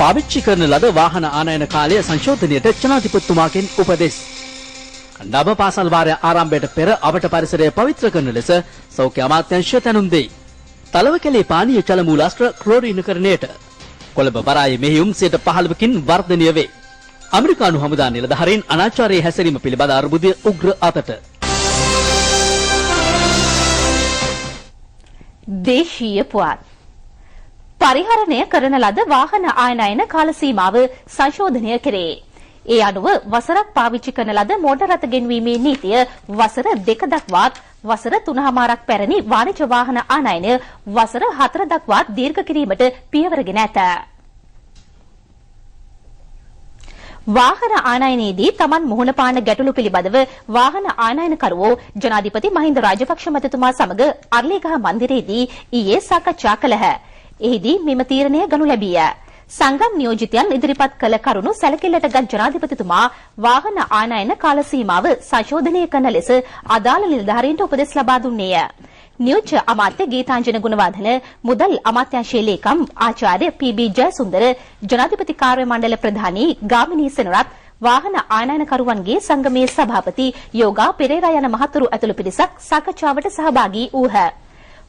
පාවිච්චි කරන ලද වාහන ආනයන කාලය සංශෝධනයට ජනාධිපතිතුමාගෙන් උපදෙස්. නව පාසල් වාරය ආරම්භයට පෙර අවට පරිසරය පවිත්‍ර කරන ලෙස සෞඛ්‍ය අමාත්‍යාංශය දැනුම් දෙයි. තලවකැලේ පානීය ජල මූලාශ්‍ර ක්ලෝරීනකරණයට කොළඹ වරායේ මෙහෙයුම් 15%කින් වර්ධනය වේ. ඇමරිකානු හමුදා නිලධාරීන් අනාචාරයේ හැසිරීම පිළිබඳ අර්බුදය උග්‍ර අතට. දේශීය පුවත් පරිහරණය කරන ලද වාහන ආයනයන කාල සීමාව සංශෝධනය කෙරේ. ඒ අනුව වසරක් පාවිච්චි කරන ලද මෝටර් රථ ගෙන්වීමේ නීතිය වසර 2 දක්වාත් වසර 3මාරක් පැරණි වාණිජ වාහන ආනයනය වසර 4 දක්වාත් දීර්ඝ කිරීමට පියවරගෙන ඇත. වාහන ආනයනයේදී Taman මුහුණ පාන ගැටලු පිළිබඳව වාහන ආනයනකරුවෝ ජනාධිපති මහින්ද රාජපක්ෂ මැතිතුමා සමග අර්ලිගහ මන්දිරයේදී ඊයේ සාකච්ඡා කළහ. එහිදී මෙම තීරණය ගනු ලැබිය. සංගම් නියෝජිතයන් ඉදිරිපත් කළ කරුණු සැලකිල්ලටගත් ජනාධිපතිතුමා වාහන ආනයන කාල සීමාව සංශෝධනය කරන ලෙස අදාළ නිලධාරීන්ට උපදෙස් ලබා දුන්නේය. නියෝජ්‍ය අමාත්‍ය ගීතාංජන ගුණවර්ධන, මුදල් අමාත්‍යාංශයේ ලේකම් ආචාර්ය පී.බී. ජයසුන්දර, ජනාධිපති කාර්ය මණ්ඩල ප්‍රධානී ගාමිණී සෙනරත්, වාහන ආනයනකරුවන්ගේ සංගමේ සභාපති යෝගා පෙරේරා යන මහතුරු ඇතුළු පිරිසක් සාකච්ඡාවට සහභාගී වූහ.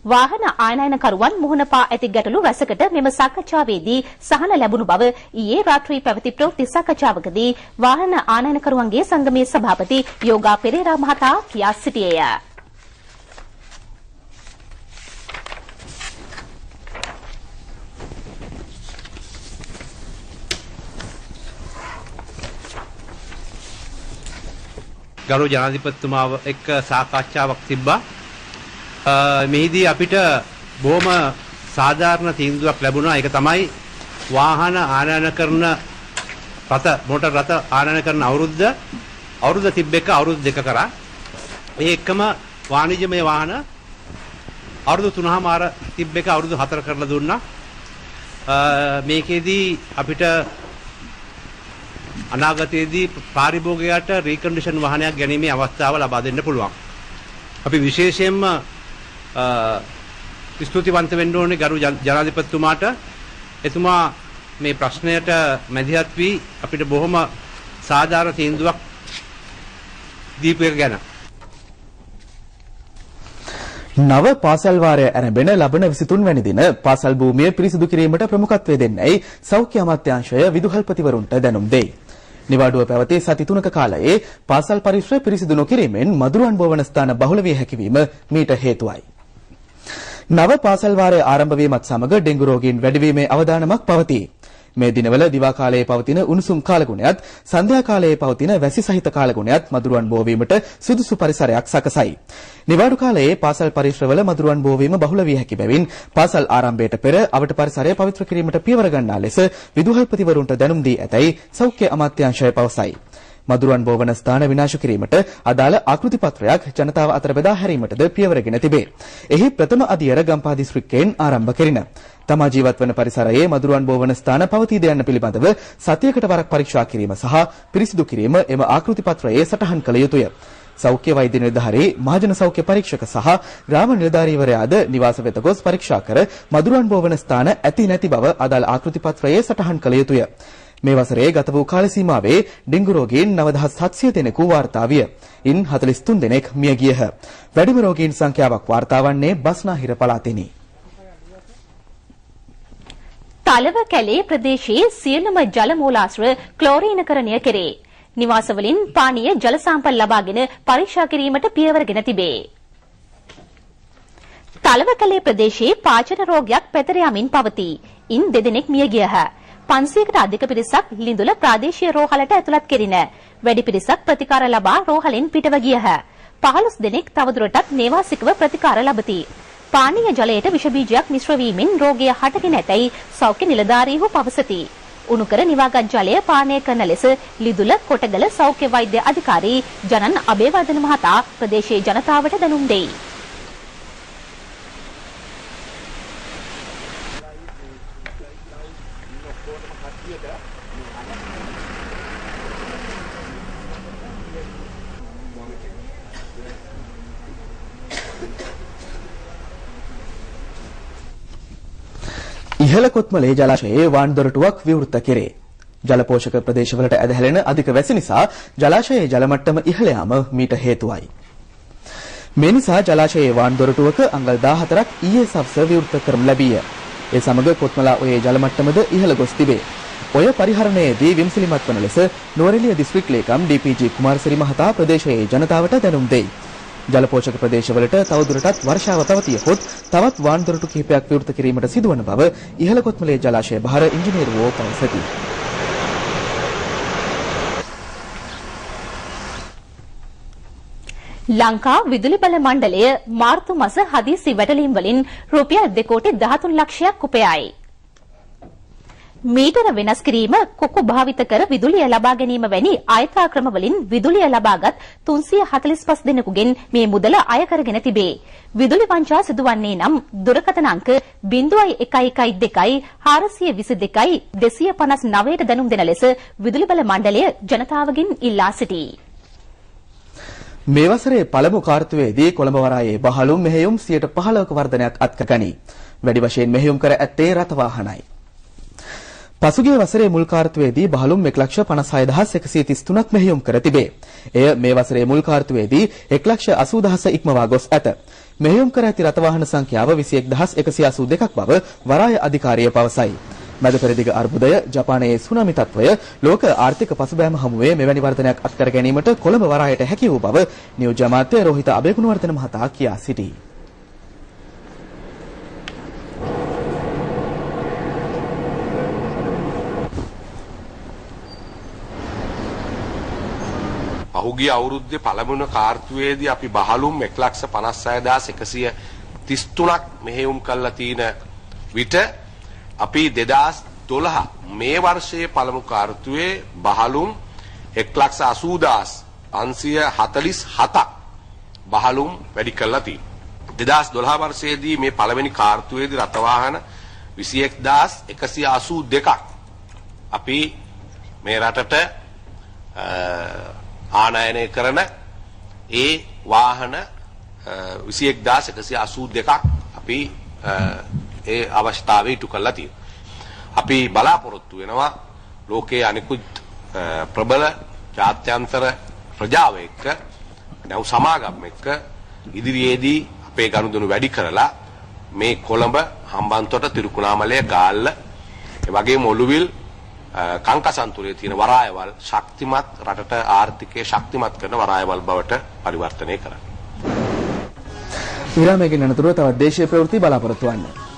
වාහන ආනයනකරුවන් මුහුණ පා ඇති ගැටලු රැසකට මෙම සාකච්ඡාවේදී සහන ලැබුණු බව ඊයේ රාත්‍රී පැවති ප්‍රවෘත්ති සාකච්ඡාවකදී වාහන ආනයනකරුවන්ගේ සංගමේ සභාපති යෝගා පෙරේරා මහතා කියා සිටියේය. ගරු ජනාධිපතිතුමාව එක්ක සාකච්ඡාවක් තිබ්බා. මෙහිදී අපිට බොහොම සාධාරණ තීන්දුවක් ලැබුණා. ඒක තමයි වාහන ආනයන කරන මෝටර් රථ ආනයන කරන අවුරුද්ද තිබ්බ එක අවුරුදු 2 කරා. ඒ එක්කම වාණිජමය වාහන අවුරුදු 3මාර තිබ්බ එක අවුරුදු 4 කරලා දුන්නා. මේකෙදී අපිට අනාගතයේදී පාරිභෝගිකයට රීකන්ඩිෂන් වාහනයක් ගැනීමේ අවස්ථාව ලබා දෙන්න පුළුවන්. අපි විශේෂයෙන්ම ස්තුතිවන්ත වෙන්න ඕනේ ගරු ජනාධිපතිතුමාට. එතුමා මේ ප්‍රශ්නයට මැදිහත් වී අපිට බොහොම සාධාරණ තීන්දුවක් දීපු එක ගැන. නව පාසල් වාරය ආරම්භන ලබන 23 වැනි දින පාසල් භූමිය පිරිසිදු කිරීමට ප්‍රමුඛත්වය දෙන්නයි සෞඛ්‍ය අමාත්‍යාංශය විදුහල්පතිවරුන්ට දැනුම් දෙයි. නිවාඩුව පැවති සති 3ක කාලයේ පාසල් පරිසර පිරිසිදු නොකිරීමෙන් මදුරුවන් බෝවන ස්ථාන බහුල විය හැකිවීම මීට හේතුවයි. නව පාසල් වාරය ආරම්භ වීමත් සමග ඩෙන්ගු රෝගීන් වැඩිවීමේ අවදානමක් පවතී. මේ දිනවල දිවා කාලයේ පවතින උණුසුම් කාලගුණයත් සන්ධ්‍යා කාලයේ පවතින වැසි සහිත කාලගුණයත් මදුරුවන් බෝවීමට සුදුසු පරිසරයක් සකසයි. නිවාඩු කාලයේ පාසල් පරිශ්‍රවල මදුරුවන් බෝවීම බහුල විය හැකි බැවින් පාසල් ආරම්භයට පෙර අවට පරිසරය පවිත්‍ර කිරීමට පියවර ගන්නා ලෙස විදුහල්පතිවරුන්ට දැනුම් දී ඇතැයි සෞඛ්‍ය අමාත්‍යාංශය පවසයි. මදුරුවන් බෝවන ස්ථාන විනාශ කිරීමට අදාළ ආකෘති පත්‍රයක් ජනතාව අතර බෙදා හැරීමටද පියවරගෙන තිබේ. එහි ප්‍රථම අදියර ගම්පහ දිස්ත්‍රික්කයෙන් ආරම්භ කෙරිණ. තමා ජීවත් වන පරිසරයේ මදුරුවන් බෝවන ස්ථාන පවතීද යන්න පිළිබඳව සතියකට වරක් පරීක්ෂා කිරීම සහ පිරිසිදු කිරීම එම ආකෘති පත්‍රයේ සටහන් කළ යුතුය. සෞඛ්‍ය වෛද්‍ය නිලධාරී මහජන සෞඛ්‍ය පරීක්ෂක සහ ග්‍රාම නිලධාරීවරයාද නිවාස වෙත ගොස් පරීක්ෂා කර මදුරුවන් බෝවන ස්ථාන ඇති නැති බව අදාළ ආකෘති පත්‍රයේ සටහන් කළ යුතුය. මේ වසරේ ගත වූ කාල සීමාවේ ඩෙන්ගු රෝගීන් 9700 දෙනෙකු වාර්තා විය. ඉන් 43 දෙනෙක් මිය ගියහ. වැඩිම රෝගීන් සංඛ්‍යාවක් වාර්තා වන්නේ බස්නාහිර පළාතෙනි. තලවකැලේ ප්‍රදේශයේ සියලුම ජල මූලාශ්‍ර ක්ලෝරීනකරණය කෙරේ. නිවාසවලින් පානීය ජල සාම්පල් ලබාගෙන පරීක්ෂා කිරීමට පියවරගෙන තිබේ. තලවකැලේ ප්‍රදේශයේ පාචන රෝගයක් පැතිර යමින් පවතී. ඉන් 2 දෙනෙක් මිය ගියහ. 500කට අධික පිරිසක් ලිඳුල ප්‍රාදේශීය රෝහලට ඇතුළත් කෙරින. වැඩි පිරිසක් ප්‍රතිකාර ලබා රෝහලෙන් පිටව ගියහ. 15 දෙනෙක් තවදුරටත් නේවාසිකව ප්‍රතිකාර ලබති. පානීය ජලයට විෂ බීජයක් මිශ්‍ර වීමෙන් රෝගය හටගෙන ඇතැයි සෞඛ්‍ය නිලධාරීහු පවසති. උණුකර නිවාගත් ජලය පානය කරන ලෙස ලිදුල කොටගල සෞඛ්‍ය වෛද්‍ය අධිකාරී ජනන් අබේවර්ධන මහතා ප්‍රදේශයේ ජනතාවට දැනුම් දෙයි. ඉහත ඉහළ කොත්මලේ ජලාශයේ වාන් දොරටුවක් විවෘත කෙරේ. ජල පෝෂක ප්‍රදේශවලට ඇදහැලෙන අධික වැසි නිසා ජලාශයේ ජල මට්ටම ඉහළ යාම මීට හේතුවයි. මේ නිසා ජලාශයේ වාන් දොරටුවක අංගල් 14ක් ඊයේ සවස විවෘත කරනු ලැබීය. ඒ සමග කොත්මලා ඔයේ ජල මට්ටමද ඉහළ ගොස් තිබේ. ඔය පරිහරණයේදී විමසිලිමත් වන ලෙස නුවරඑළිය දිස්ත්‍රික් ලේකම් ඩීපීජී කුමාරසිරි මහතා ප්‍රදේශයේ ජනතාවට දැනුම් දෙයි. ජල පෝෂක ප්‍රදේශවලට තවදුරටත් වර්ෂාව පවතියහොත් තවත් වාන් දොරටු කිහිපයක් විවෘත කිරීමට සිදුවන බව ඉහළ කොත්මලේ ජලාශය භාර ඉංජිනේරුවෝ පවසති. ලංකා විදුලි බල මණ්ඩලය මාර්තු මාස හදිසි වැටලීම් වලින් රුපියල් 2 කෝටි 13 ලක්ෂයක් උපයයි. මීටර වෙනස් කිරීම, කොකු භාවිත කර විදුලිය ලබා ගැනීම වැනි ආයතාක්‍රම වලින් විදුලිය ලබාගත් 345 දෙනෙකුගෙන් මේ මුදල අය කරගෙන තිබේ. විදුලි වංචා සිදුවන්නේ නම් දුරකථන අංක 0112 422 259ට දැනුම් දෙන ලෙස විදුලි බල මණ්ඩලය ජනතාවගෙන් ඉල්ලා සිටී. මේ වසරේ පළමු කාර්තුවේදී කොළඹ වරායේ බහලුම් මෙහෙයුම් 15%ක වර්ධනයක් අත්කරගනී. වැඩි වශයෙන් මෙහෙයුම් කර ඇත්තේ රථ වාහනයි. පසුගිය වසරේ මුල් කාර්තුවේදී බහලුම් 1,56,133ක් මෙහෙයුම් කර තිබේ. එය මේ වසරේ මුල් කාර්තුවේදී 1,80,000 ඉක්මවා ගොස් ඇත. මෙහෙයුම් කර ඇති රථ වාහන සංඛ්‍යාව 21,182ක් බව වරාය අධිකාරිය පවසයි. මැද පෙරදිග අර්බුදය, ජපානයේ සුනාමි තත්ත්වය, ලෝක ආර්ථික පසුබෑම හමුවේ මෙවැනි වර්ධනයක් අත්කර ගැනීමට කොළඹ වරායට හැකි වූ බව නියෝජ්‍ය අමාත්‍ය රෝහිත අබේගුණවර්ධන මහතා කියා සිටී. පහුගිය අවුරුද්දේ පළමුන කාර්තුවේදී අපි බහලුම් 1,56,133ක් මෙහෙයුම් කළා තියෙන විට අපි 2012 මේ වර්ෂයේ පළමු කාර්තුවේ බහලුම් 1,80,547ක් බහලුම් වැඩි කළා තියෙනවා. 2012 වර්ෂයේදී මේ පළවෙනි කාර්තුවේදී රථ වාහන 21,182ක් අපි මේ රටට ආනයනය කරන ඒ වාහන 21,182ක් අපි ඒ අවස්ථාවේ ඉටු කළා තියෙනවා. අපි බලාපොරොත්තු වෙනවා ලෝකයේ අනිකුත් ප්‍රබල ජාත්‍යන්තර ප්‍රජාව එක්ක නැව් සමාගම් එක්ක ඉදිරියේදී අපේ ගනුදෙනු වැඩි කරලා මේ කොළඹ, හම්බන්තොට, තිරුකුණාමලය, ගාල්ල ඒ වගේම ඔළුවිල් කංකසන්තුරේ තියෙන වරායවල් ශක්තිමත් රටට ආර්ථිකය ශක්තිමත් කරන වරායවල් බවට පරිවර්තනය කරන්න. විරාමයකින් අනතුරුව තවත් දේශීය ප්‍රවෘත්ති බලාපොරොත්තු වන්න.